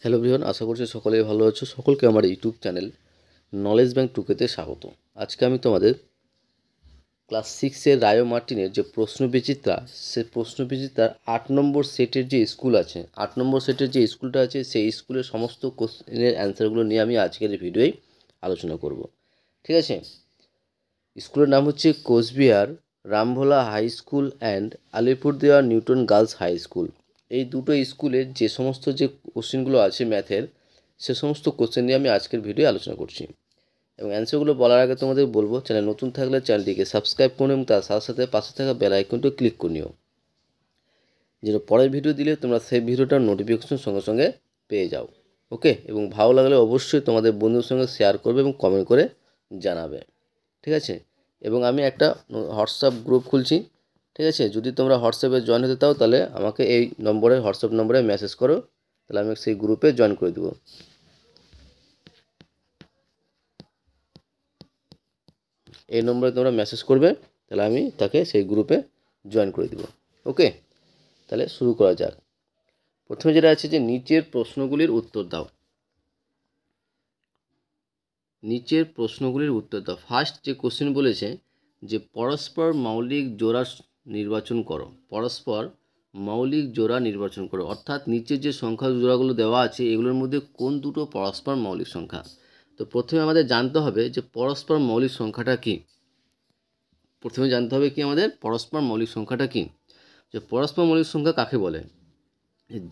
Hello everyone, আশা করছি সকলেই ভালো আছো। সকলকে আমার ইউটিউব চ্যানেল নলেজ ব্যাংক টুকেতে স্বাগত। আজকে আমি তোমাদের ক্লাস 6-এর রায়ো মার্টিনের যে প্রশ্নবিচিত্রা, সে প্রশ্নবিচিত্রার 8 নম্বর সেটের যে স্কুল আছে, 8 নম্বর সেটের যে স্কুলটা আছে, সেই স্কুলের সমস্ত কোশ্চেনের অ্যান্সারগুলো নিয়ে আমি আজকের এই ভিডিওয় আলোচনা করব। ঠিক আছে? স্কুলের নাম হচ্ছে Cooch Behar Rambhola high school and Alipurduar Newton girls high school. এই দুটো স্কুলের যে সমস্ত যে কোশ্চেনগুলো আছে ম্যাথের, সে সমস্ত কোশ্চেন নিয়ে আমি আজকের ভিডিও আলোচনা করছি। এবং অ্যান্সারগুলো বলার আগে তোমাদের বলবো, চ্যানেল নতুন থাকলে চ্যানেলটিকে সাবস্ক্রাইব করুন এবং তার সাথে সাথে পাশে থাকা বেল আইকনটি ক্লিক করে নিও, যেন পরের ভিডিও দিলে তোমরা সেই ভিডিওটার নোটিফিকেশন সঙ্গে সঙ্গে পেয়ে যাও। ওকে? এবং ভালো লাগলে অবশ্যই তোমাদের বন্ধুদের সঙ্গে শেয়ার করবে এবং কমেন্ট করে জানাবে। ঠিক আছে? এবং আমি একটা হোয়াটসঅ্যাপ গ্রুপ খুলছি। ঠিক আছে? যদি তোমরা হোয়াটসঅ্যাপে জয়েন হতে চাও তাহলে আমাকে এই নম্বরে, হোয়াটসঅ্যাপ নম্বরে মেসেজ করো, তাহলে আমি সেই গ্রুপে জয়েন করে দেবো। এই নম্বরে তোমরা মেসেজ করবে, তাহলে আমি তাকে সেই গ্রুপে জয়েন করে দেবো। ওকে? তাহলে শুরু করা যাক। প্রথমে যেটা আছে যে নিচের প্রশ্নগুলির উত্তর দাও। নিচের প্রশ্নগুলির উত্তর দাও। ফার্স্ট যে কোশ্চেন বলেছে যে পরস্পর মৌলিক জোড়া নির্বাচন করো। পরস্পর মৌলিক জোড়া নির্বাচন করো, অর্থাৎ নিচের যে সংখ্যা জোড়াগুলো দেওয়া আছে এগুলোর মধ্যে কোন দুটো পরস্পর মৌলিক সংখ্যা। তো প্রথমে আমাদের জানতে হবে যে পরস্পর মৌলিক সংখ্যাটা কি। প্রথমে জানতে হবে কি আমাদের পরস্পর মৌলিক সংখ্যাটা কি। যে পরস্পর মৌলিক সংখ্যা কাকে বলে?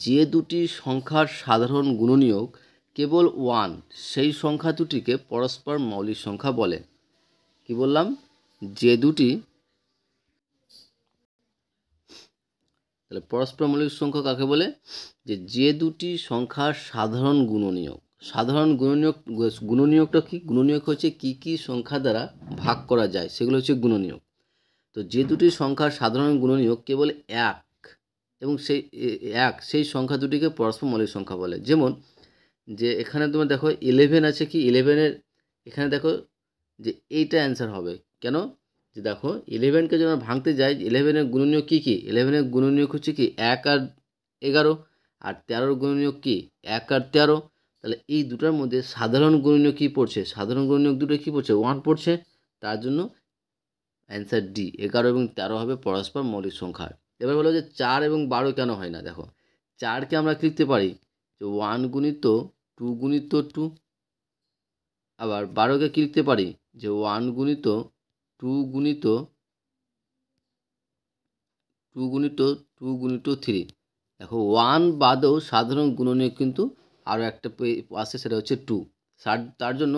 যে দুটি সংখ্যার সাধারণ গুণনীয়ক কেবল 1, সেই সংখ্যা দুটিকে পরস্পর মৌলিক সংখ্যা বলে। কি বললাম? যে দুটি, তাহলে পরস্পর মৌলিক সংখ্যা কাকে বলে? যে দুটি সংখ্যার সাধারণ গুণনীয়ক। সাধারণ গুণনীয়কটা কি? গুণনীয়ক হচ্ছে কি কি সংখ্যা দ্বারা ভাগ করা যায়, সেগুলো হচ্ছে গুণনীয়ক। তো যে দুটি সংখ্যার সাধারণ গুণনীয়ক কেবল 1 এবং সেই সংখ্যা দুটিকে পরস্পর মৌলিক সংখ্যা বলে। যেমন যে এখানে তোমরা দেখো 11 আছে, কি 11-এর এখানে দেখো যে এইটা অ্যান্সার হবে। কেন? যে দেখো 11কে যখন ভাঙতে যাই, 11-এর গুণনীয়ক কী কী? 11-এর গুণনীয়ক হচ্ছে কি 1 আর 11, আর 13-র গুণনীয়ক কি 1 আর 13। তাহলে এই দুটার মধ্যে সাধারণ গুণনীয়ক কী পড়ছে? সাধারণ গুণনীয়ক দুটো কী পড়ছে? 1 পড়ছে। তার জন্য অ্যান্সার ডি, 11 এবং 13 হবে পরস্পর মৌলিক সংখ্যা। এবার বলো যে 4 এবং 12 কেন হয় না? দেখো 4কে আমরা লিখতে পারি যে 1 গুণিত 2 গুণিত 2, আবার 12কে কি লিখতে পারি যে 1 গুণিত 2 গুণিত 2 গুণিত 2 গুণিত 3। দেখো 1 বাদেও সাধারণ গুণনীয়ক কিন্তু আরও একটা আছে, সেটা হচ্ছে 2। তার জন্য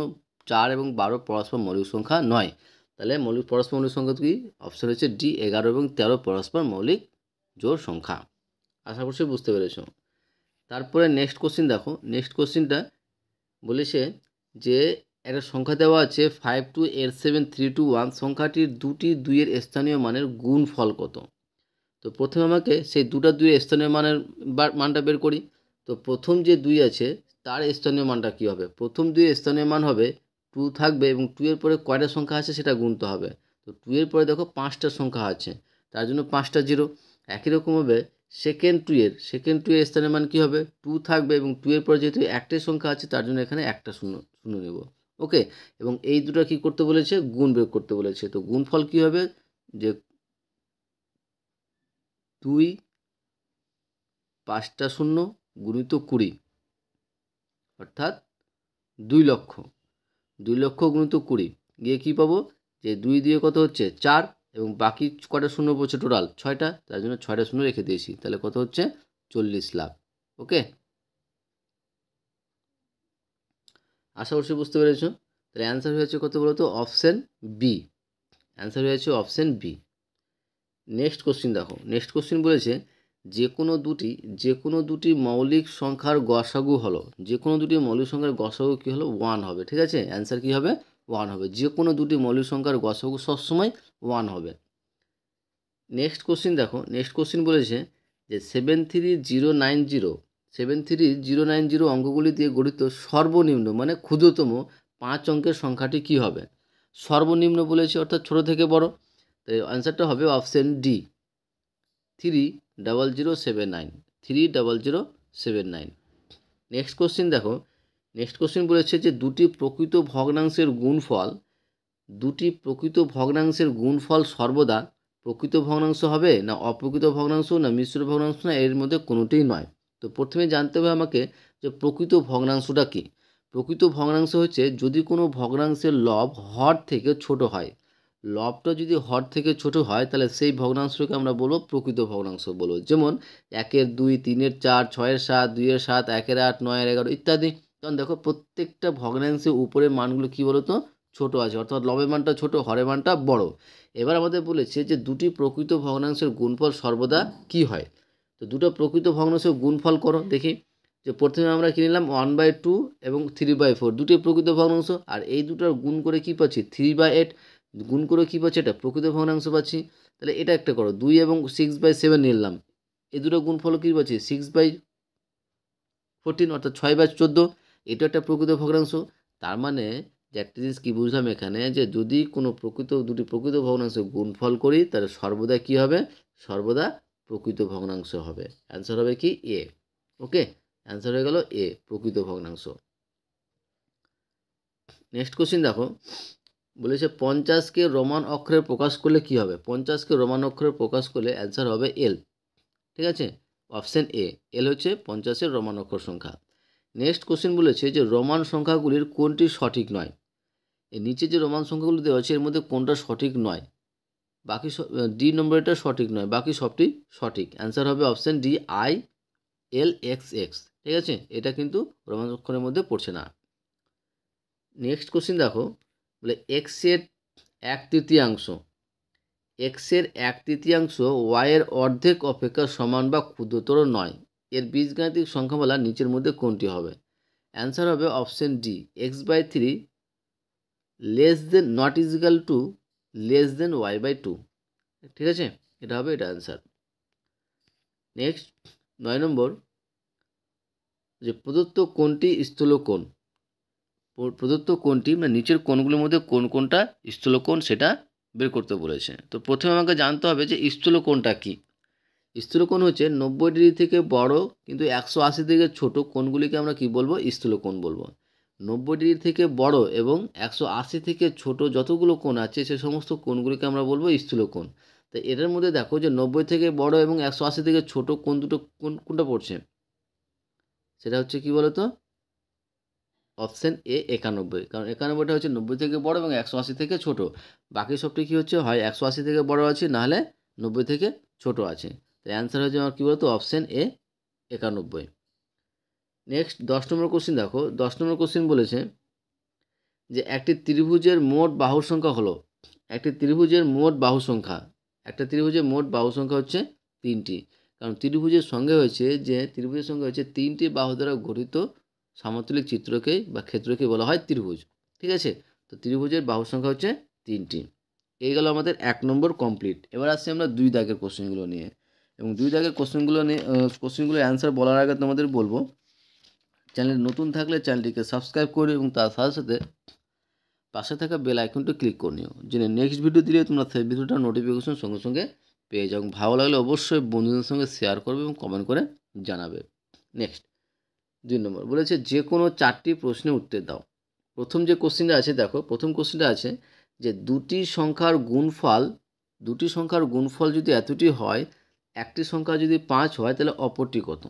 4 এবং 12 পরস্পর মৌলিক সংখ্যা নয়। তাহলে পরস্পর মৌলিক সংখ্যা কি? অপশন হচ্ছে ডি, 11 এবং 13 পরস্পর মৌলিক জোড় সংখ্যা। আশা করছি বুঝতে পেরেছো। তারপরে নেক্সট কোশ্চিন দেখো। নেক্সট কোশ্চিনটা বলেছে যে একটা সংখ্যা দেওয়া আছে 528732 সংখ্যাটির দুটি দুইয়ের স্থানীয় মানের গুণফল কত? তো প্রথমে আমাকে সেই দুটা দুইয়ের স্থানীয় মানটা বের করি। তো প্রথম যে 2 আছে তার স্থানীয় মানটা কী হবে? প্রথম 2-এর স্থানীয় মান হবে 2 থাকবে এবং 2 এর পরে কয়টা সংখ্যা আছে সেটা গুনতে হবে। তো 2 এর পরে দেখো 5টা সংখ্যা আছে, তার জন্য 5টা 0। একই রকমভাবে সেকেন্ড 2-এর স্থানীয় মান কী হবে? 2 থাকবে এবং 2 এর পরে যেহেতু একটাই সংখ্যা আছে তার জন্য এখানে একটা শূন্য শূন্য নেব। ওকে? এবং এই দুটো কী করতে বলেছে? গুণ বের করতে বলেছে। তো গুণফল কী হবে? যে 2 5টা 0 গুণিত 20, অর্থাৎ 2 লক্ষ। 2 লক্ষ গুণিত 20 গিয়ে কী পাবো? যে 2 দিয়ে কত হচ্ছে 4 এবং বাকি কটা শূন্য পড়ছে টোটাল 6টা, তার জন্য 6টা শূন্য রেখে দিয়েছি। তাহলে কত হচ্ছে? 40 লাখ। ওকে? আশা করছি বুঝতে পেরেছো। তাহলে অ্যান্সার হয়েছে কত বলো তো? Option B. অ্যান্সার হয়েছে অপশান বি। নেক্সট কোশ্চিন দেখো। নেক্সট কোশ্চিন বলেছে যে কোনো দুটি মৌলিক সংখ্যার গসাগু হলো। যে কোনো দুটি মৌলিক সংখ্যার গসাগু কী হলো? 1 হবে। ঠিক আছে? অ্যান্সার কী হবে? 1 হবে। যে কোনো দুটি মৌলিক সংখ্যার গসাগু সবসময় 1 হবে। নেক্সট কোশ্চিন দেখো। নেক্সট কোশ্চিন বলেছে যে 73090 অঙ্কগুলি দিয়ে গঠিত সর্বনিম্ন মানে ক্ষুদ্রতম 5 অঙ্কের সংখ্যাটি কী হবে? সর্বনিম্ন বলেছে, অর্থাৎ ছোট থেকে বড়। তো অ্যান্সারটা হবে অপশান ডি, 30079। 30079। নেক্সট কোশ্চেন দেখো, নেক্সট কোশ্চেন বলেছে যে দুটি প্রকৃত ভগ্নাংশের গুণফল সর্বদা প্রকৃত ভগ্নাংশ হবে না অপ্রকৃত ভগ্নাংশ না মিশ্র ভগ্নাংশ না এর মধ্যে কোনোটিই নয়। তো প্রথমে জানতে হবে আমাকে যে প্রকৃত ভগ্নাংশটা কী। প্রকৃত ভগ্নাংশ হচ্ছে যদি কোনো ভগ্নাংশের লব হর থেকে ছোট হয়, লবটা যদি হর থেকে ছোট হয় তাহলে সেই ভগ্নাংশকে আমরা বলবো প্রকৃত ভগ্নাংশ বলবো। যেমন 1-এর 2, 3-এর 4, 6-এর 7, 2-এর 7, 1-এর 8, 9-এর 11 ইত্যাদি। কারণ দেখো প্রত্যেকটা ভগ্নাংশের উপরের মানগুলো কী বলো তো ছোট আছে, অর্থাৎ লবের মানটা ছোট, হরের মানটা বড়। এবার আমাদের বলেছে যে দুটি প্রকৃত ভগ্নাংশের গুণফল সর্বদা কি হয়। তো দুটো প্রকৃত ভগ্নাংশের গুণফল করো দেখি। যে প্রথমে আমরা কী নিলাম 1/2 এবং 3/4, দুটি প্রকৃত ভগ্নাংশ। আর এই দুটোর গুণ করে কী পাচ্ছি 3/8, গুণ করে কী পাচ্ছি এটা প্রকৃত ভগ্নাংশ পাচ্ছি। তাহলে এটা একটা করো 2 এবং 6/7 নিলাম, এই দুটো গুণফল কী পাচ্ছি 6/14 অর্থাৎ 6/14, এটা একটা প্রকৃত ভগ্নাংশ। তার মানে যে একটা জিনিস কী বুঝলাম এখানে যে যদি কোনো দুটি প্রকৃত ভগ্নাংশের গুণফল করি তাহলে সর্বদা কী হবে, সর্বদা প্রকৃত ভগ্নাংশ হবে। অ্যান্সার হবে কি এ। ওকে, অ্যান্সার হয়ে গেল এ, প্রকৃত ভগ্নাংশ। নেক্সট কোশ্চেন দেখো, বলেছে 50কে রোমান অক্ষরে প্রকাশ করলে কি হবে। 50কে রোমান অক্ষরে প্রকাশ করলে অ্যান্সার হবে এল। ঠিক আছে, অপশান এ, এল হচ্ছে 50-এর রোমান অক্ষর সংখ্যা। নেক্সট কোশ্চেন বলেছে যে রোমান সংখ্যাগুলির কোনটি সঠিক নয়। এর নিচে যে রোমান সংখ্যাগুলি দেওয়া আছে এর মধ্যে কোনটা সঠিক নয়। বাকি ডি নম্বরটা সঠিক নয়, বাকি সবটি সঠিক। অ্যান্সার হবে অপশান ডি, ILXX। ঠিক আছে, এটা কিন্তু রোমান অক্ষরের মধ্যে পড়ছে না। নেক্সট কোশ্চেন দেখো, বলে এক্সের 1/3 এক্সের 1/3 ওয়াইয়ের অর্ধেক অপেক্ষা সমান বা ক্ষুদ্রতর নয়, এর বীজগাণিতিক সংখ্যামালা নিচের মধ্যে কোনটি হবে। অ্যান্সার হবে option D, x/3 not equal to y/2। ঠিক আছে, এটা হবে এটা অ্যান্সার। নেক্সট 9 নম্বর, যে প্রদত্ত কোনটি স্থূলকোণ। প্রদত্ত কোণটি মানে নিচের কোণগুলোর মধ্যে কোনটা স্থূলকোণ সেটা বের করতে বলেছে। তো প্রথমে আমাকে জানতে হবে যে স্থূলকোণটা কী। স্থূলকোণ হচ্ছে 90 ডিগ্রি থেকে বড় কিন্তু 180 থেকে ছোট কোণগুলিকে আমরা কি বলবো, স্থূলকোণ বলবো। 90 ডিগ্রি থেকে বড় এবং 180 থেকে ছোট যতগুলো কোণ আছে সে সমস্ত কোণগুলিকে আমরা বলবো স্থূলকোণ। তো এটার মধ্যে দেখো যে 90 থেকে বড় এবং 180 থেকে ছোট কোণ দুটো কোনটা পড়ছে, সেটা হচ্ছে কি বলতো অপশান এ 91। কারণ 91টা হচ্ছে 90 থেকে বড় এবং 180 থেকে ছোট। বাকি সবটি কী হচ্ছে, হয় 180 থেকে বড় আছে নাহলে 90 থেকে ছোট আছে। তাই অ্যান্সার হচ্ছে আমার কী বলতো option A 91। Next 10 number question দেখো, 10 নম্বর কোশ্চেন বলেছে যে একটি ত্রিভুজের মোট বাহুর সংখ্যা হলো, একটা ত্রিভুজের মোট বাহু সংখ্যা হচ্ছে 3টি। কারণ ত্রিভুজের সঙ্গে হয়েছে যে ত্রিভুজের সঙ্গে হচ্ছে 3টি বাহু দ্বারা গঠিত সামতুলিক চিত্রকে বা ক্ষেত্রকে বলা হয় ত্রিভুজ। ঠিক আছে, তো ত্রিভুজের বাহুর সংখ্যা হচ্ছে 3টি। এই গেল আমাদের 1 নম্বর কমপ্লিট। এবার আসছি আমরা 2 দাগের কোশ্চেনগুলো নিয়ে, এবং 2 দাগের কোশ্চেনগুলোর অ্যান্সার বলার আগে তোমাদের বলবো চ্যানেল নতুন থাকলে চ্যানেলটিকে সাবস্ক্রাইব করে এবং তার সাথে সাথে পাশে থাকা বেল আইকনটি ক্লিক করে নিও, যেন নেক্সট ভিডিও দিলে তোমরা সেই ভিডিওটার নোটিফিকেশন সঙ্গে সঙ্গে পেয়ে যাও। ভালো লাগলে অবশ্যই বন্ধুদের সঙ্গে শেয়ার করবে এবং কমেন্ট করে জানাবে। নেক্সট 2 নম্বর বলেছে যে কোনো 4টি প্রশ্নের উত্তর দাও। প্রথম যে কোশ্চেনটা আছে দেখো, প্রথম কোশ্চেনটা আছে যে দুটি সংখ্যার গুণফল যদি এতটি হয়, একটি সংখ্যা যদি 5 হয় তাহলে অপরটি কত।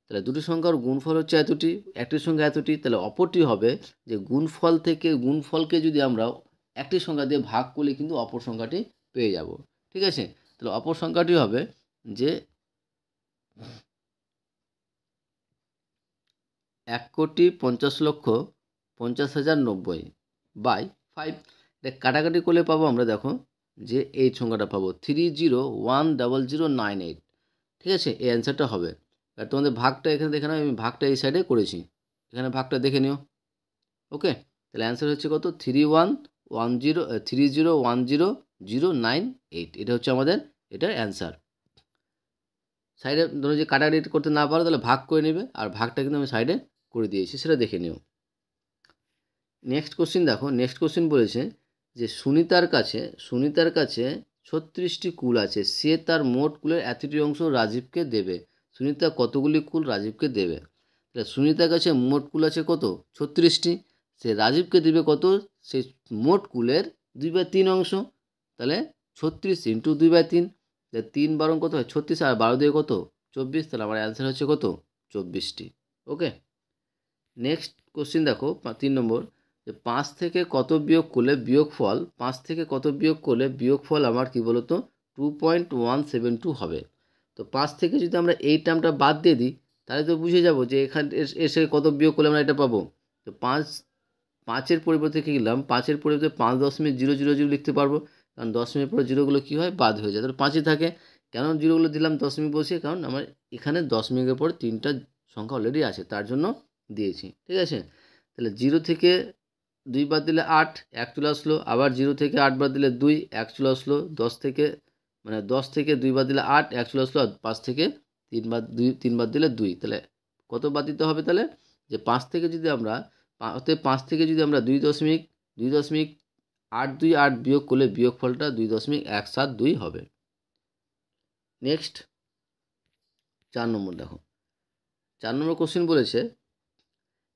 তাহলে দুটি সংখ্যার গুণফল হচ্ছে এতটি, একটি সংখ্যা এতটি, তাহলে অপরটি হবে যে গুণফলকে যদি আমরা একটি সংখ্যা দিয়ে ভাগ করলে কিন্তু অপর সংখ্যাটি পেয়ে যাব। ঠিক আছে, তাহলে অপর সংখ্যাটি হবে যে 1,50,50,90,000/5। এটা কাটাকাটি করলে পাবো আমরা, দেখো যে এই সংখ্যাটা পাবো 3010098। ঠিক আছে, এই অ্যান্সারটা হবে। আর তোমাদের ভাগটা এখানে দেখে নাও, আমি ভাগটা এই সাইডে করেছি, এখানে ভাগটা দেখে নিও। ওকে, তাহলে অ্যান্সার হচ্ছে কত 3010098। এটা হচ্ছে আমাদের এটার অ্যান্সার। সাইডে ধরো যে কাটাকাটি করতে না পারো তাহলে ভাগ করে নেবে, আর ভাগটা কিন্তু আমি সাইডে করে দিয়েছি, সেটা দেখে নিও। নেক্সট কোশ্চেন দেখো, নেক্সট কোশ্চেন বলেছে যে সুনিতার কাছে 36টি কুল আছে, সে তার মোট কুলের এতটি অংশ রাজীবকে দেবে। সুনিতা কতগুলি কুল রাজীবকে দেবে। তাহলে সুনিতার কাছে মোট কুল আছে কত 36টি, সে রাজীবকে দেবে কত সেই মোট কুলের 2/3 অংশ, তাহলে 36 ইন্টু 2/3, তাহলে 3 বারং কত হয় 36 আর 12 দিয়ে কত 24, তাহলে আমার অ্যান্সার হচ্ছে কত 24টি। ওকে, নেক্সট কোশ্চিন দেখো 3 নম্বর, যে 5 থেকে কত বিয়োগ করলে বিয়োগফল 5 থেকে কত বিয়োগ করলে বিয়োগফল আমার কি বলতো 2.172 হবে। তো 5 থেকে যদি আমরা এই টার্মটা বাদ দিয়ে দিই তাহলে তো বুঝে যাব যে এখানে এসে কত বিয়োগ করলে আমরা এটা পাবো। তো 5-5-এর পরিবর্তে কী লিখলাম, 5-এর পরিবর্তে 5.000 লিখতে পারবো, কারণ দশমিকের পরে জিরোগুলো কী হয় বাদ হয়ে যায়, তাহলে 5ই থাকে। কেন জিরোগুলো দিলাম দশমিক বসিয়ে, কারণ আমার এখানে দশমিকের পর 3টা সংখ্যা অলরেডি আছে তার জন্য দিয়েছি, ঠিক আছে। তাহলে 0 থেকে 2 বাদ দিলে 8, 1 চলে আসলো, আবার 0 থেকে 8 বাদ দিলে 2, 1 চলে আসলো, 10 থেকে 2 বাদ দিলে 8, 1 চলে আসলো, আর 5 থেকে 3 বাদ দিলে 2, তাহলে কত বাদ দিতে হবে, তাহলে যে 5 থেকে যদি আমরা 5 থেকে যদি আমরা 2.828 বিয়োগ করলে বিয়োগফলটা 2.172 হবে। নেক্সট 4 নম্বর দেখো, 4 নম্বর কোশ্চেন বলেছে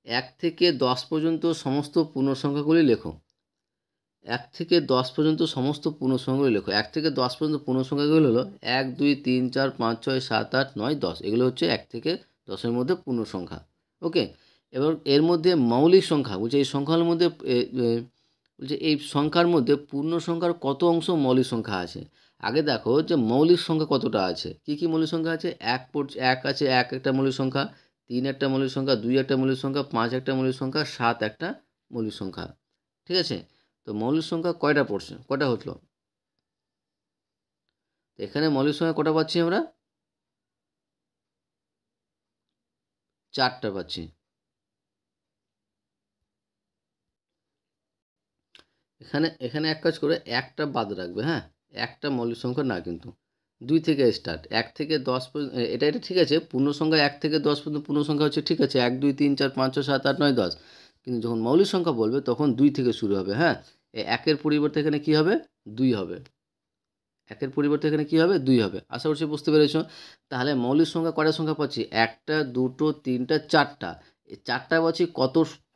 1 থেকে 10 পর্যন্ত সমস্ত পূর্ণসংখ্যাগুলি লেখো। 1 থেকে 10 পর্যন্ত সমস্ত পূর্ণসংখ্যাগুলি লেখো। 1 থেকে 10 পর্যন্ত পূর্ণসংখ্যাগুলি হলো 1 2 3 4 5 6 7 8 9 10, এগুলো হচ্ছে 1 থেকে 10-এর মধ্যে পূর্ণসংখ্যা। ওকে, এবার এর মধ্যে মৌলিক সংখ্যা বলছে, এই সংখ্যার মধ্যে বলছে এই সংখ্যার মধ্যে পূর্ণসংখ্যার কত অংশ মৌলিক সংখ্যা আছে। আগে দেখো যে মৌলিক সংখ্যা কতটা আছে, কি কি মৌলিক সংখ্যা আছে, 1 আছে, 1 একটা মৌলিক সংখ্যা, 3 একটা মৌলিক সংখ্যা, 2 একটা মৌলিক সংখ্যা, 5 একটা মৌলিক সংখ্যা, 7 একটা মৌলিক সংখ্যা, ঠিক আছে। তো মৌলিক সংখ্যা কয়টা হলো, এখানে মৌলিক সংখ্যা কটা পাচ্ছি আমরা, 4টা পাচ্ছি। এখানে এক কাজ করে একটা বাদ রাখবে, হ্যাঁ, একটা মৌলিক সংখ্যা না, কিন্তু 2 থেকে স্টার্ট, 1 থেকে 10 পর্যন্ত, এটা ঠিক আছে, পূর্ণ সংখ্যা 1 থেকে 10 পর্যন্ত পূর্ণ সংখ্যা হচ্ছে, ঠিক আছে, 1 2 3 4 5 6 7 8 9 10, কিন্তু যখন মৌলিক সংখ্যা বলবে তখন 2 থেকে শুরু হবে, হ্যাঁ। এই 1-এর পরিবর্তে এখানে কি হবে 2 হবে, 1-এর পরিবর্তে এখানে কি হবে 2 হবে। আশা করছি বুঝতে পেরেছো। তাহলে মৌলিক সংখ্যা কয়টা সংখ্যা পাচ্ছি, 1টা 2টো 3টা 4টা, এই 4টা পাচ্ছি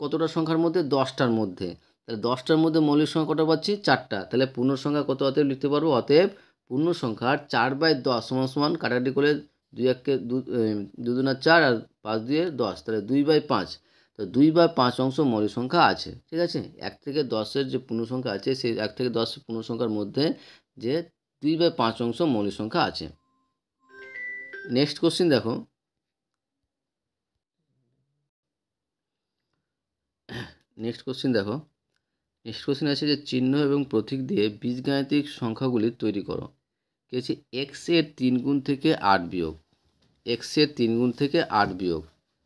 কতটা সংখ্যার মধ্যে 10টার মধ্যে, তাহলে 10টার মধ্যে মৌলিক সংখ্যা কটা পাচ্ছি 4টা, তাহলে পূর্ণ সংখ্যা কত অতএব লিখতে পারবো, অতএব পূর্ণ সংখ্যার 4/10 সমান কাটাকাটি করে 2 1 2 2 4 আর 5 2 10, তাহলে 2/5, তো 2/5 অংশ মৌলিক সংখ্যা আছে, ঠিক আছে। 1 থেকে 10-এর যে পূর্ণ সংখ্যা আছে সেই 1 থেকে 10 পূর্ণ সংখ্যার মধ্যে যে 2/5 অংশ মৌলিক সংখ্যা আছে। নেক্সট কোশ্চিন দেখো, নেক্সট কোশ্চিন আছে যে চিহ্ন এবং প্রতীক দিয়ে বীজগাণিতিক সংখ্যাগুলি তৈরি করো। কি আছে, x-এর 3 গুণ থেকে 8 বিয়োগ, x-এর 3 গুণ থেকে 8 বিয়োগ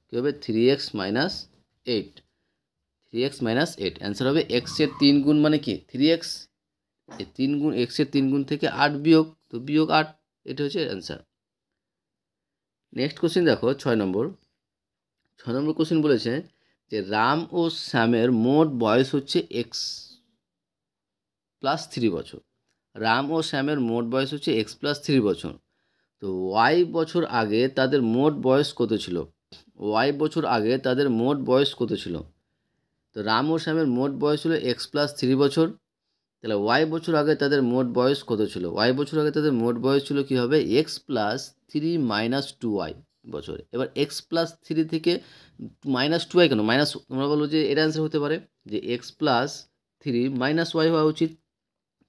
কী হবে 3x - 8, 3x - 8, অ্যান্সার হবে x-এর 3 গুণ মানে কি 3x, এই 3 গুণ x-এর 3 গুণ থেকে 8 বিয়োগ, তো বিয়োগ 8, এটা হচ্ছে অ্যান্সার। নেক্সট কোশ্চিন দেখো 6 নম্বর কোশ্চিন বলেছে যে রাম ও শ্যামের মোট বয়স হচ্ছে x+3 বছর। রাম ও শ্যামের মোট বয়স হচ্ছে x+3 বছর। তো y বছর আগে তাদের মোট বয়স কত ছিল, তো রাম ও শ্যামের মোট বয়স ছিল x+3 বছর, তাহলে y বছর আগে তাদের মোট বয়স কত ছিল, কী হবে x+3 - 2y বছর। এবার x+3 থেকে -2y কেন, তোমরা বলো যে এর অ্যান্সার হতে পারে যে x+3 - y হওয়া উচিত,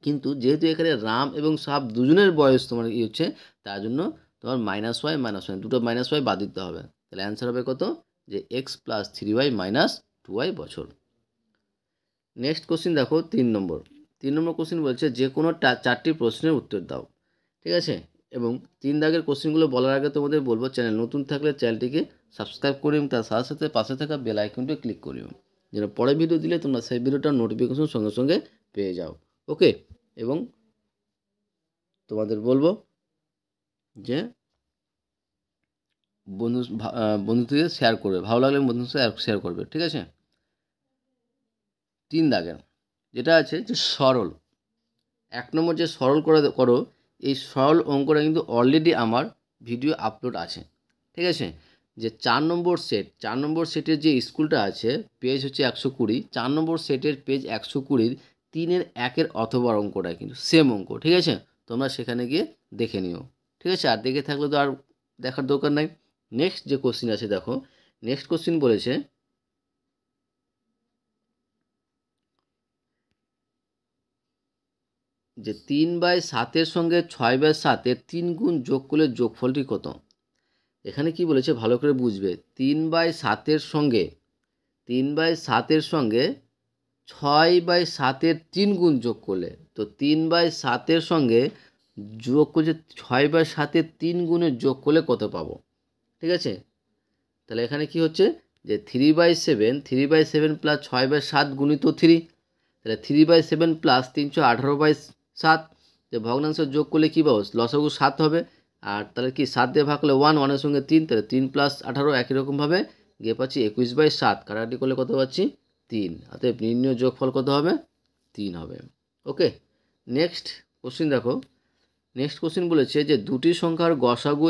কিন্তু যেহেতু এখানে রাম এবং শ্যাম দুজনের বয়স তোমার হচ্ছে, তার জন্য তোমার -y দুটো -y বাদ দিতে হবে, তাহলে অ্যান্সার হবে কত, যে x+3y - 2y বছর। নেক্সট কোশ্চিন দেখো 3 নম্বর কোশ্চিন বলছে যে কোনো 4টি প্রশ্নের উত্তর দাও, ঠিক আছে। এবং 3 দাগের কোশ্চিনগুলো বলার আগে তোমাদের বলবো, চ্যানেল নতুন থাকলে চ্যানেলটিকে সাবস্ক্রাইব করে এবং তার সাথে সাথে পাশে থাকা বেল আইকনটি ক্লিক করিও, যেন পরে ভিডিও দিলে তোমরা সেই ভিডিওটার নোটিফিকেশন সঙ্গে সঙ্গে পেয়ে যাও। ওকে, এবং তোমাদের বলবো যে বন্ধুদের শেয়ার করবে, ভালো লাগলে বন্ধুদের সাথে শেয়ার করবে, ঠিক আছে। 3 দাগের যেটা আছে যে সরল, 1 নম্বর যে সরল করো, এই সরল অঙ্কটা কিন্তু অলরেডি আমার ভিডিও আপলোড আছে, ঠিক আছে। যে 4 নম্বর সেটের যে স্কুলটা আছে পেজ হচ্ছে 120, 4 নম্বর সেটের পেজ 120 3-এর 1-এর অথবা অঙ্কটা কিন্তু সেম অঙ্ক, ঠিক আছে? তোমরা সেখানে গিয়ে দেখে নিও, ঠিক আছে? আর দেখে থাকলে তো আর দেখার দরকার নাই। নেক্সট যে কোশ্চিন আছে দেখো, নেক্সট কোশ্চিন বলেছে যে 3/7 সঙ্গে 6/7 3 গুণ যোগ করলে যোগফলটি কত? এখানে কি বলেছে ভালো করে বুঝবে। 3/7 সঙ্গে 6/7 3 গুণ যোগ করলে, তো 3/7 সঙ্গে যোগ করছে 6/7 3 গুণের যোগ করলে কত পাবো, ঠিক আছে? তাহলে এখানে কি হচ্ছে যে 3/7 প্লাস 6/7 গুণিত 3, তাহলে 3/7 প্লাস 318/7, যে ভগ্নাংশ যোগ করলে কী পাবো, লসাগু 7 হবে। আর তাহলে কি 7 দিয়ে ভাগ করলে 1, 1-এর সঙ্গে 3, তাহলে 3 প্লাস 18 একই রকমভাবে গিয়ে পাচ্ছি 21/7, কাটাকাটি করলে কত পাচ্ছি 3, অতএব নির্ণয় যোগফল কত হবে 3 হবে। ওকে, নেক্সট কোশ্চিন দেখো, নেক্সট কোশ্চিন বলেছে যে দুটি সংখ্যার গসাগু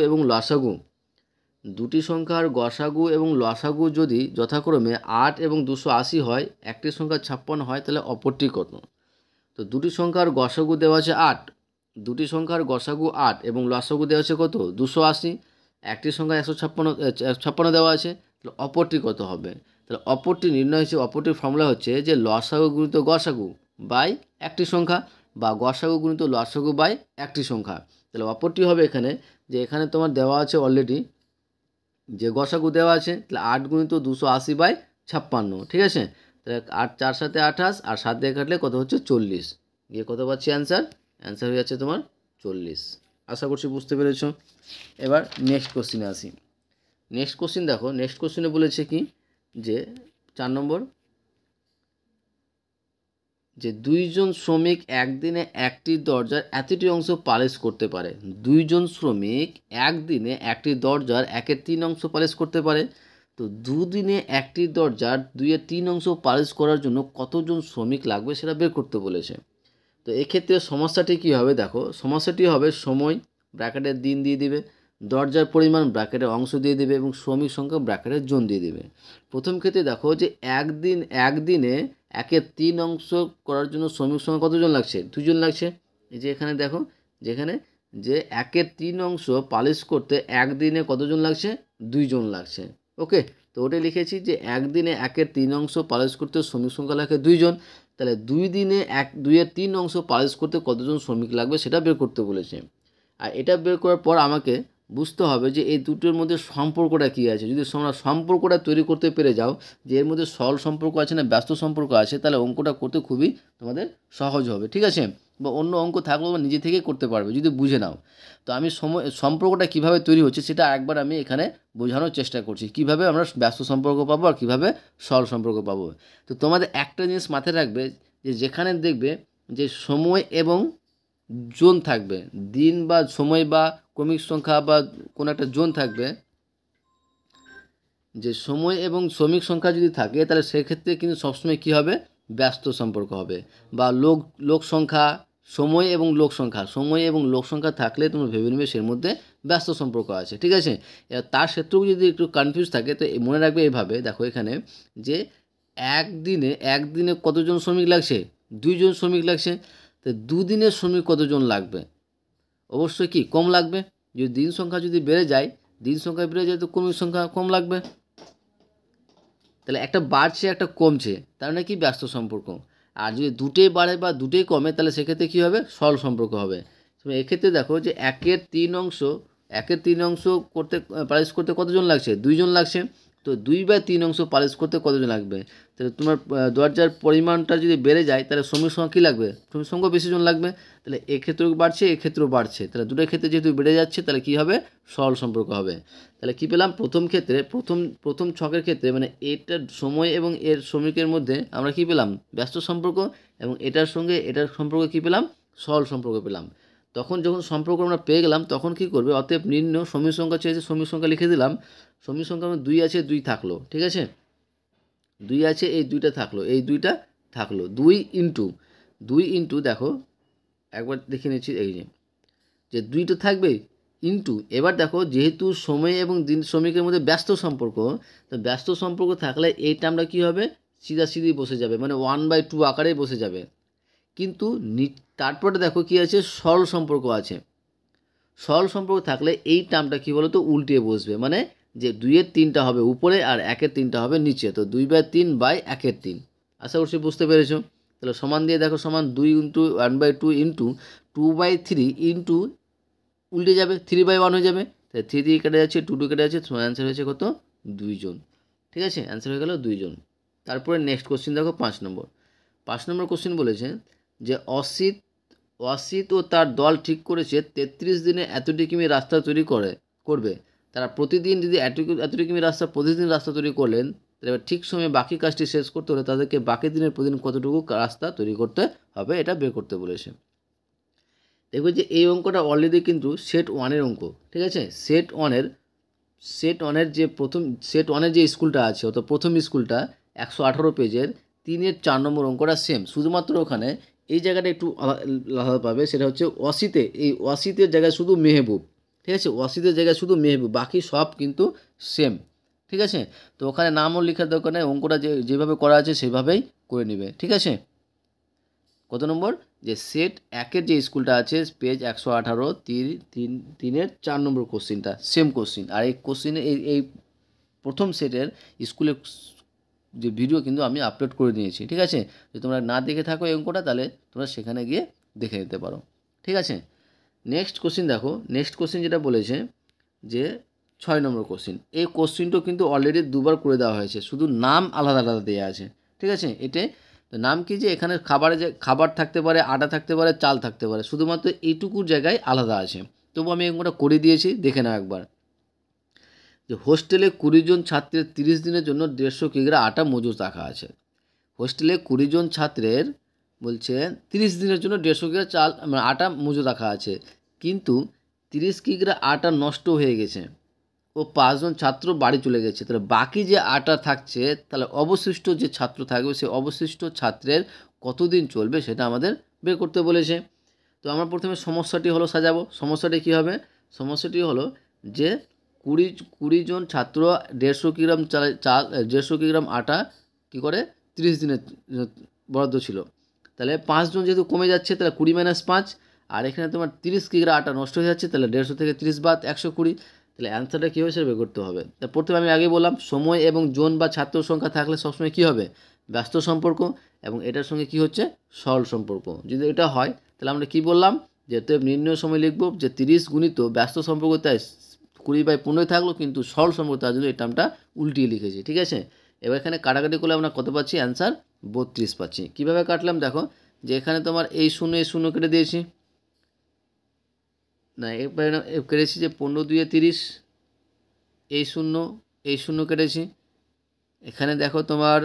এবং লসাগু যদি যথাক্রমে 8 এবং 280 হয়, একটি সংখ্যা 56 হয়, তাহলে অপরটি কত? তো দুটি সংখ্যার গসাগু দেওয়া আছে 8, এবং লসাগু দেওয়া আছে কত 280, একটি সংখ্যা 156 দেওয়া আছে, তাহলে অপরটি কত হবে? তাহলে অপরটি নির্ণয় হচ্ছে, অপরটির ফর্মুলা হচ্ছে যে লসাগু গুণিত গসাগু বাই একটি সংখ্যা, বা গসাগু গুণিত লসাগু বাই একটি সংখ্যা। তাহলে অপরটি হবে এখানে, যে এখানে তোমার দেওয়া আছে অলরেডি যে গসাগু দেওয়া আছে, তাহলে 8 গুণিত 280/56, ঠিক আছে? তাহলে 8 4 7 28, আর 7 দিয়ে কাটলে কত হচ্ছে 40, গিয়ে কত পাচ্ছি অ্যান্সার হয়ে যাচ্ছে তোমার 40। আশা করছি বুঝতে পেরেছো। এবার নেক্সট কোশ্চিনে আসি। নেক্সট কোশ্চিন দেখো, নেক্সট কোশ্চিনে বলেছে কি যে 4 নম্বর, যে 2 জন শ্রমিক একদিনে একটি দরজার এতটি অংশ পালিশ করতে পারে। 2 জন শ্রমিক একদিনে একটি দরজার 1/3 অংশ পালিশ করতে পারে। তো দুদিনে একটি দরজার 2/3 অংশ পালিশ করার জন্য কতজন শ্রমিক লাগবে সেটা বের করতে বলেছে। তো এক্ষেত্রে সমস্যাটি কী হবে দেখো, সমস্যাটি হবে সময় ব্র্যাকেটের দিন দিয়ে দিবে, দরজার পরিমাণ ব্র্যাকেটের অংশ দিয়ে দেবে, এবং শ্রমিক সংখ্যা ব্র্যাকেটের জন দিয়ে দেবে। প্রথম ক্ষেত্রে দেখো যে একদিনে 1/3 অংশ করার জন্য শ্রমিক সংখ্যা কতজন লাগছে, 2 জন লাগছে। এই যে এখানে দেখো, যেখানে যে 1/3 অংশ পালিশ করতে একদিনে কতজন লাগছে, 2 জন লাগছে। ওকে, তো ওটাই লিখেছি যে একদিনে 1/3 অংশ পালিশ করতে শ্রমিক সংখ্যা লাগে 2 জন, তাহলে 2/3 অংশ পালিশ করতে কতজন শ্রমিক লাগবে সেটা বের করতে বলেছে। আর এটা বের করার পর আমাকে বুঝতে হবে যে এই দুটোর মধ্যে সম্পর্কটা কী আছে। যদি তোমরা সম্পর্কটা তৈরি করতে পেরে যাও যে এর মধ্যে সরল সম্পর্ক আছে না ব্যস্ত সম্পর্ক আছে, তাহলে অঙ্কটা করতে খুবই তোমাদের সহজ হবে, ঠিক আছে? বা অন্য অঙ্ক থাকলেও নিজে থেকেই করতে পারবে যদি বুঝে নাও। তো আমি সম্পর্কটা কিভাবে তৈরি হচ্ছে সেটা একবার আমি এখানে বোঝানোর চেষ্টা করছি, কিভাবে আমরা ব্যস্ত সম্পর্ক পাবো আর কীভাবে সরল সম্পর্ক পাবো। তো তোমাদের একটা জিনিস মাথায় রাখবে, যে যেখানে দেখবে যে সময় এবং জোন থাকবে, দিন বা সময় বা ক্রমিক সংখ্যা বা কোনো একটা জোন থাকবে, যে সময় এবং শ্রমিক সংখ্যা যদি থাকে তাহলে সেক্ষেত্রে কিন্তু সবসময় কী হবে, ব্যস্ত সম্পর্ক হবে। বা লোক সংখ্যা, সময় এবং লোক সংখ্যা থাকলে তুমি ভেবে নেবে সের মধ্যে ব্যস্ত সম্পর্ক আছে, ঠিক আছে? এবার তার ক্ষেত্রেও যদি একটু কনফিউজ থাকে তো মনে রাখবে এইভাবে, দেখো এখানে যে একদিনে কতজন শ্রমিক লাগছে, 2 জন শ্রমিক লাগছে। তো দুদিনের শ্রমিক কতজন লাগবে, অবশ্যই কি কম লাগবে। যদি দিন সংখ্যা বেড়ে যায় তো শ্রমিক সংখ্যা কম লাগবে। তাহলে একটা বাড়ছে একটা কমছে, তার মানে কি ব্যস্ত সম্পর্ক। আর যদি দুটোই বাড়ে বা দুটোই কমে তাহলে সেক্ষেত্রে কী হবে, সরল সম্পর্ক হবে। এক্ষেত্রে দেখো যে 1/3 অংশ করতে পালিশ করতে কতজন লাগছে, 2 জন লাগছে। তো 2/3 অংশ পালিশ করতে কতজন লাগবে, তাহলে তোমার দরজার পরিমাণটা যদি বেড়ে যায় তাহলে শ্রমিক সংখ্যা কী লাগবে, শ্রমিক সংখ্যা বেশি জন লাগবে। তাহলে এক্ষেত্রেও বাড়ছে এক্ষেত্রেও বাড়ছে, তাহলে দুটোর ক্ষেত্রে যেহেতু বেড়ে যাচ্ছে তাহলে কী হবে, সরল সম্পর্ক হবে। তাহলে কী পেলাম, প্রথম ক্ষেত্রে প্রথম ছকের ক্ষেত্রে মানে এটার সময় এবং এর শ্রমিকের মধ্যে আমরা কী পেলাম, ব্যস্ত সম্পর্ক, এবং এটার সঙ্গে এটার সম্পর্ক কী পেলাম, সরল সম্পর্ক পেলাম। তখন যখন সম্পর্ক আমরা পেয়ে গেলাম তখন কী করবে, অতএব নির্ণয় শ্রমিক সংখ্যা চেয়েছে, শ্রমিক সংখ্যা লিখে দিলাম। শ্রমিক সংখ্যা 2 আছে 2 থাকলো, ঠিক আছে? 2 আছে, এই 2টা থাকলো, এই 2টা থাকলো, 2 ইন্টু দেখো একবার দেখে নিচ্ছি, এই যে 2 তো থাকবেই, ইন্টু, এবার দেখো যেহেতু সময় এবং দিন শ্রমিকের মধ্যে ব্যস্ত সম্পর্ক, তো ব্যস্ত সম্পর্ক থাকলে এই টার্মটা কী হবে, সিধাসিধি বসে যাবে, মানে 1/2 আকারেই বসে যাবে। কিন্তু তারপরে দেখো কী আছে, সরল সম্পর্ক আছে। সরল সম্পর্ক থাকলে এই টার্মটা কী বলো তো, উল্টিয়ে বসবে, মানে যে 2-এর 3টা হবে উপরে আর 1-এর 3টা হবে নিচে, তো 2/3/1-এর 3। আশা করছি বুঝতে পেরেছো। তাহলে সমান দিয়ে দেখো, সমান 2 × 1/2 ইন্টু 2/3 ইন্টু উল্টে যাবে 3/1 হয়ে যাবে, তাই 3 দিয়ে কেটে যাচ্ছে, 2 কেটে যাচ্ছে, তোমার অ্যান্সার হয়েছে কত, 2 জন। ঠিক আছে, অ্যান্সার হয়ে গেল 2 জন। তারপরে নেক্সট কোশ্চিন দেখো 5 নম্বর। 5 নম্বর কোশ্চিন বলেছে যে অসিত ও তার দল ঠিক করেছে 33 দিনে এতটি কিমি রাস্তা তৈরি করবে। তারা প্রতিদিন যদি এতটি কিমি প্রতিদিন রাস্তা তৈরি করলেন, তাহলে এবার ঠিক সময়ে বাকি কাজটি শেষ করতে হলে তাদেরকে বাকি দিনের প্রতিদিন কতটুকু রাস্তা তৈরি করতে হবে, এটা বের করতে বলেছে। দেখবে যে এই অঙ্কটা অলরেডি কিন্তু সেট 1-এর অঙ্ক। ঠিক আছে, সেট ওয়ানের যে স্কুলটা আছে, অর্থাৎ প্রথম স্কুলটা 118 পেজের 3-এর 4 নম্বর অঙ্কটা সেম, শুধুমাত্র ওখানে এই জায়গাটা একটু আলাদা পাবে, সেটা হচ্ছে ওয়াসিতের জায়গায় শুধু মেহবুব। ঠিক আছে, ওয়াসিতের জায়গায় শুধু মেহবুব, বাকি সব কিন্তু সেম। ঠিক আছে, তো ওখানে নামও লেখার দরকার নেই, অঙ্কটা যেভাবে করা আছে সেভাবেই করে নেবে। ঠিক আছে, কত নম্বর, যে সেট 1-এর যে স্কুলটা আছে পেজ 118 3-এর 4 নম্বর কোশ্চিনটা সেম কোশ্চিন। আর এই কোশ্চিনে এই প্রথম সেটের স্কুলের যে ভিডিও কিন্তু আমি আপলোড করে দিয়েছি। ঠিক আছে, যদি তোমরা না দেখে থাকো এই অঙ্কটা, তাহলে তোমরা সেখানে গিয়ে দেখে নিতে পারো। ঠিক আছে, নেক্সট কোশ্চিন দেখো। নেক্সট কোশ্চিন যেটা বলেছে যে 6 নম্বর কোশ্চিন, এই কোশ্চিনটাও কিন্তু অলরেডি 2বার করে দেওয়া হয়েছে, শুধু নাম আলাদা আলাদা দেওয়া আছে। ঠিক আছে, এটাই নাম কি, যে এখানে খাবার থাকতে পারে, আটা থাকতে পারে, চাল থাকতে পারে, শুধুমাত্র এইটুকুর জায়গায় আলাদা আছে। তবু আমি এগুলো করে দিয়েছি, দেখে নাও একবার। যে হোস্টেলে 20 জন ছাত্রের 30 দিনের জন্য 150 কিগ্রা আটা মজুত রাখা আছে। হোস্টেলে 20 জন ছাত্রের বলছে 30 দিনের জন্য 150 কিগ্রা আটা মজুত রাখা আছে, কিন্তু 30 কিগ্রা আটা নষ্ট হয়ে গেছে ও 5 জন ছাত্র বাড়ি চলে গেছে। তাহলে বাকি যে আটা থাকছে, তাহলে অবশিষ্ট যে ছাত্র থাকবে, সেই অবশিষ্ট ছাত্রের কতদিন চলবে সেটা আমাদের বের করতে বলেছে। তো আমরা প্রথমে সমস্যাটি হলো সাজাবো। সমস্যাটি কী হবে, সমস্যাটি হলো যে 20 জন ছাত্র 150 কিগ্রাম চাল 150 কিগ্রাম আটা কী করে 30 দিনের বরাদ্দ ছিল। তাহলে 5 জন যেহেতু কমে যাচ্ছে, তাহলে 20 - 5, আর এখানে তোমার 30 কিগ্রা আটা নষ্ট হয়ে যাচ্ছে, তাহলে 150 থেকে 30 বাদ 120। তাহলে অ্যান্সারটা কী হবে সেটা বের করতে হবে। তা প্রথমে আমি আগে বললাম, সময় এবং জন বা ছাত্র সংখ্যা থাকলে সবসময় কী হবে, ব্যস্ত সম্পর্ক, এবং এটার সঙ্গে কী হচ্ছে, সরল সম্পর্ক। যদি এটা হয়, তাহলে আমরা কী বললাম, যে নির্ণয় সময় লিখব যে 30 গুণিত ব্যস্ত সম্পর্ক, তাই 20/15 থাকলো, কিন্তু সরল সম্পর্ক তার জন্য এই টার্মটা উল্টিয়ে লিখেছি। ঠিক আছে, এবার এখানে কাটাকাটি করলে আমরা কত পাচ্ছি, অ্যান্সার 32 পাচ্ছি। কীভাবে কাটলাম দেখো, যে এখানে তোমার এই শূন্য কেটে দিয়েছি, না এবার কেটেছি যে 15 × 2 = 30, এই শূন্য কেটেছি। এখানে দেখো তোমার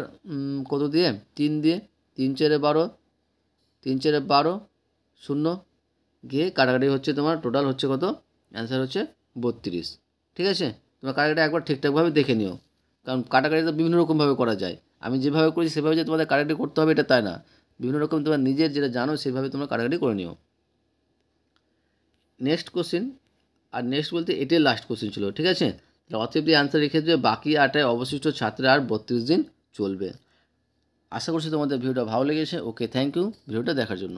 কত দিয়ে, 3 দিয়ে, 3 × 4 = 12, 3 × 4 = 12, 0 গিয়ে কাটাকাটি হচ্ছে, তোমার টোটাল হচ্ছে কত, অ্যান্সার হচ্ছে 32। ঠিক আছে, তোমরা কাটাকাটি একবার ঠিকঠাকভাবে দেখে নিও, কারণ কাটাকাটি তো বিভিন্ন রকমভাবে করা যায়। আমি যেভাবে করি সেভাবে যে তোমাদের কাটাকাটি করতে হবে এটা তাই না, বিভিন্ন রকম তোমরা নিজের যেটা জানো সেভাবে তোমরা কাটাকাটি করে নিও। নেক্সট কোশ্চিন, আর নেক্সট বলতে এটাই লাস্ট কোশ্চিন ছিল। ঠিক আছে, অতএব দিয়ে অ্যান্সার রেখে দেবে, বাকি আটায় অবশিষ্ট ছাত্রের আর 32 দিন চলবে। আশা করছি তোমাদের ভিডিওটা ভালো লেগেছে। ওকে, থ্যাংক ইউ ভিডিওটা দেখার জন্য।